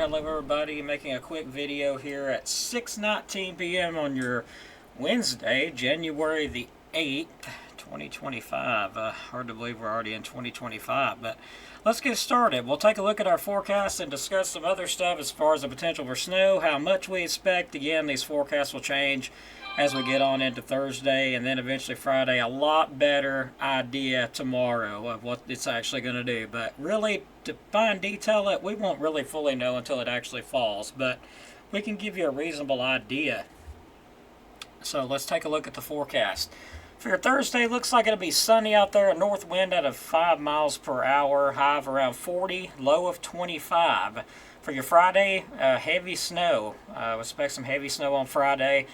Hello everybody, making a quick video here at 6:19 p.m. on your Wednesday, January the 8th, 2025. Hard to believe we're already in 2025, but let's get started. We'll take a look at our forecast and discuss some other stuff as far as the potential for snow, how much we expect. Again, these forecasts will change as we get on into Thursday and then eventually Friday. A lot better idea tomorrow of what it's actually going to do, but really to fine detail it, we won't really fully know until it actually falls, but we can give you a reasonable idea. So let's take a look at the forecast. For your Thursday, looks like it'll be sunny out there, a north wind at 5 miles per hour, high of around 40, low of 25. For your Friday, heavy snow. We expect some heavy snow on Friday.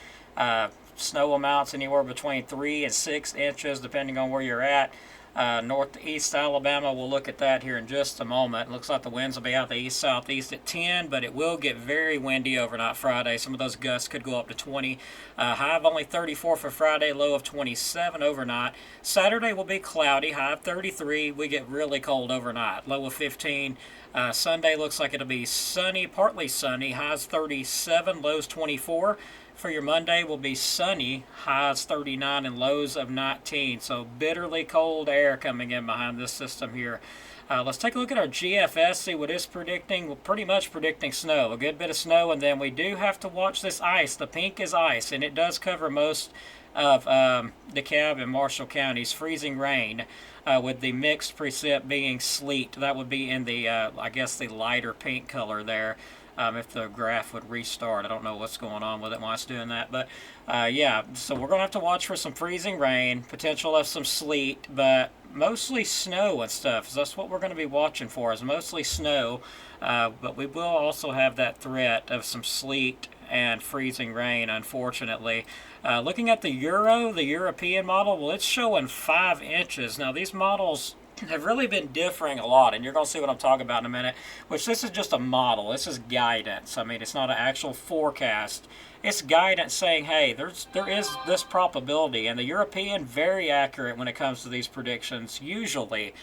Snow amounts anywhere between 3 and 6 inches depending on where you're at. Northeast Alabama, we'll look at that here in just a moment. It looks like the winds will be out the east-southeast at 10, but it will get very windy overnight Friday. Some of those gusts could go up to 20. High of only 34 for Friday, low of 27 overnight. Saturday will be cloudy, high of 33. We get really cold overnight, low of 15. Sunday looks like it'll be sunny, partly sunny, highs 37, lows 24. For your Monday will be sunny, highs 39 and lows of 19. So bitterly cold air coming in behind this system here. Let's take a look at our GFS, see what it's predicting. We're pretty much predicting snow, a good bit of snow, and then we do have to watch this ice. The pink is ice, and it does cover most of DeKalb and Marshall counties. Freezing rain with the mixed precip being sleet. That would be in the, I guess, the lighter pink color there. If the graph would restart. I don't know what's going on with it while it's doing that. But yeah, so we're going to have to watch for some freezing rain, potential of some sleet, but mostly snow and stuff. So that's what we're going to be watching for, is mostly snow. But we will also have that threat of some sleet and freezing rain, unfortunately. Looking at the European model, well, it's showing 5 inches. Now, these models have really been differing a lot, and you're going to see what I'm talking about in a minute, which this is just a model. This is guidance. I mean, it's not an actual forecast. It's guidance saying, hey, there is this probability, and the European, very accurate when it comes to these predictions, usually.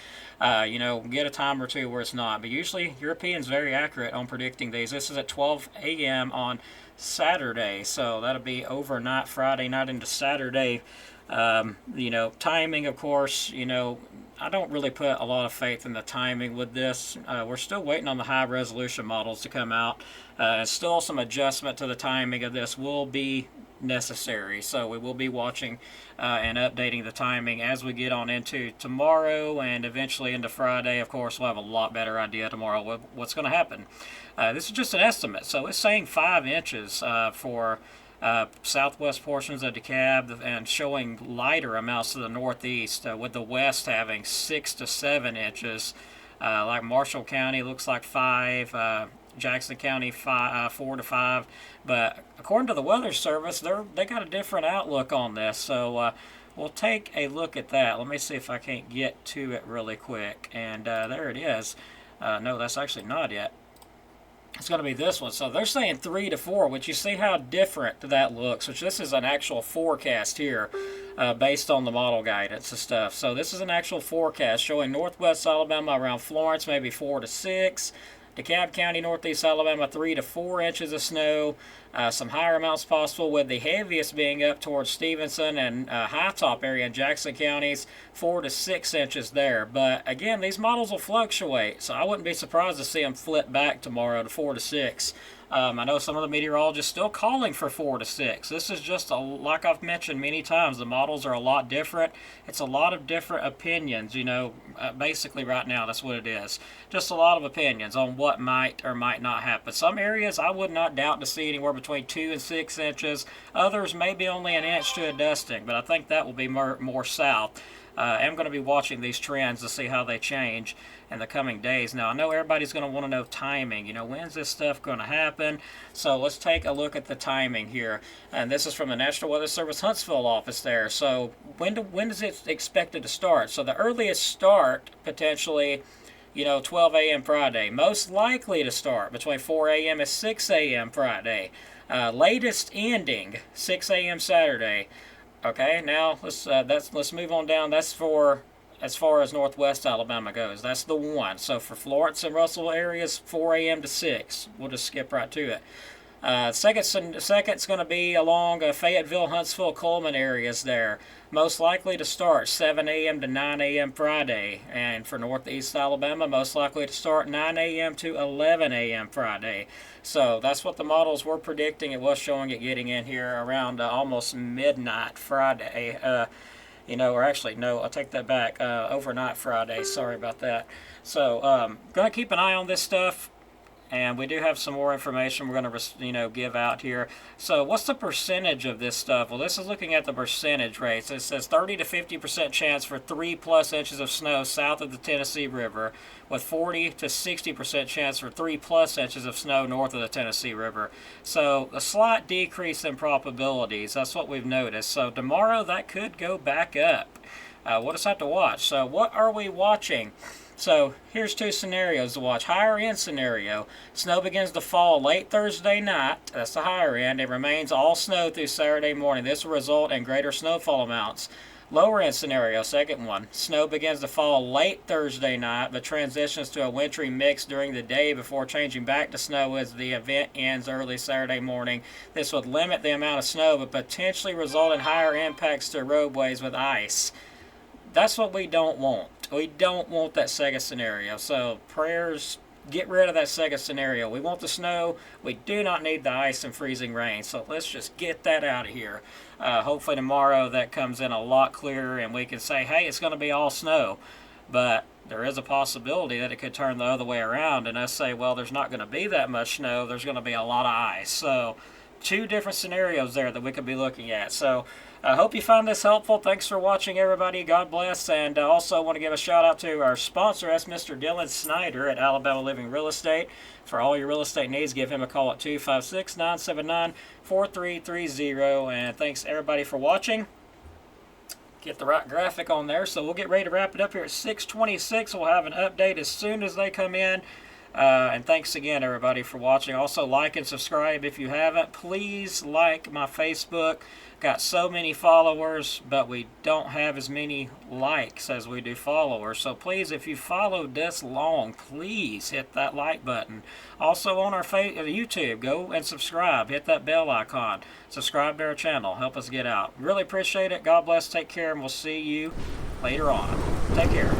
Get a time or two where it's not, but usually European's very accurate on predicting these. This is at 12 a.m. on Saturday, so that'll be overnight Friday night into Saturday. Timing, of course, I don't really put a lot of faith in the timing with this. We're still waiting on the high resolution models to come out. And still some adjustment to the timing of this will be necessary. So we will be watching and updating the timing as we get on into tomorrow and eventually into Friday. Of course, we'll have a lot better idea tomorrow what's going to happen. This is just an estimate. So it's saying 5 inches for southwest portions of DeKalb and showing lighter amounts to the northeast, with the west having 6 to 7 inches. Like Marshall County looks like 5, Jackson County 4 to 5. But according to the Weather Service, they got a different outlook on this. So we'll take a look at that. Let me see if I can't get to it really quick. And there it is. No, that's actually not yet. It's going to be this one. So they're saying 3 to 4, which you see how different that looks, which this is an actual forecast here based on the model guidance and stuff. So this is an actual forecast showing northwest Alabama around Florence, maybe 4 to 6. DeKalb County, northeast Alabama, 3 to 4 inches of snow. Some higher amounts possible, with the heaviest being up towards Stevenson and High Top area in Jackson counties, 4 to 6 inches there. But again, these models will fluctuate, so I wouldn't be surprised to see them flip back tomorrow to 4 to 6. I know some of the meteorologists still calling for 4 to 6. This is just, like I've mentioned many times, the models are a lot different. It's a lot of different opinions, basically right now that's what it is. Just a lot of opinions on what might or might not happen. Some areas I would not doubt to see anywhere between 2 and 6 inches. Others maybe only an inch to a dusting, but I think that will be more south. I'm going to be watching these trends to see how they change in the coming days. Now, I know everybody's going to want to know timing. When's this stuff going to happen? So let's take a look at the timing here. And this is from the National Weather Service Huntsville office there. So when is it expected to start? So the earliest start, potentially, 12 a.m. Friday. Most likely to start between 4 a.m. and 6 a.m. Friday. Latest ending, 6 a.m. Saturday. Okay, now let's move on down. That's for as far as northwest Alabama goes. That's the one. So for Florence and Russell areas, 4 a.m. to 6. We'll just skip right to it. Second's going to be along Fayetteville, Huntsville, Coleman areas there. Most likely to start 7 a.m. to 9 a.m. Friday. And for northeast Alabama, most likely to start 9 a.m. to 11 a.m. Friday. So that's what the models were predicting. It was showing it getting in here around almost midnight Friday. Or actually, no, I'll take that back. Overnight Friday. Sorry about that. So, going to keep an eye on this stuff. And we do have some more information we're going to, give out here. So what's the percentage of this stuff? Well, this is looking at the percentage rates. It says 30 to 50% chance for 3+ inches of snow south of the Tennessee River, with 40 to 60% chance for 3+ inches of snow north of the Tennessee River. So a slight decrease in probabilities. That's what we've noticed. So tomorrow that could go back up. We'll just have to watch. So what are we watching? So here's two scenarios to watch. Higher end scenario, snow begins to fall late Thursday night. That's the higher end. It remains all snow through Saturday morning. This will result in greater snowfall amounts. Lower end scenario, second one, snow begins to fall late Thursday night, but transitions to a wintry mix during the day before changing back to snow as the event ends early Saturday morning. This would limit the amount of snow, but potentially result in higher impacts to roadways with ice. That's what we don't want. We don't want that second scenario. So prayers, get rid of that second scenario. We want the snow. We do not need the ice and freezing rain. So let's just get that out of here. Hopefully tomorrow that comes in a lot clearer and we can say, hey, it's going to be all snow. But there is a possibility that it could turn the other way around and us say, well, there's not going to be that much snow. There's going to be a lot of ice. So two different scenarios there that we could be looking at. So I hope you found this helpful. Thanks for watching, everybody. God bless. And I also want to give a shout out to our sponsor. That's Mr. Dylan Snyder at Alabama Living Real Estate. For all your real estate needs, give him a call at 256-979-4330. And thanks, everybody, for watching. Get the right graphic on there. So we'll get ready to wrap it up here at 6:26. We'll have an update as soon as they come in. And thanks again, everybody, for watching. Also, like and subscribe if you haven't. Please like my Facebook. Got so many followers, but we don't have as many likes as we do followers. So please, if you followed this long, please hit that like button. Also on our YouTube, go and subscribe. Hit that bell icon. Subscribe to our channel. Help us get out. Really appreciate it. God bless. Take care, and we'll see you later on. Take care.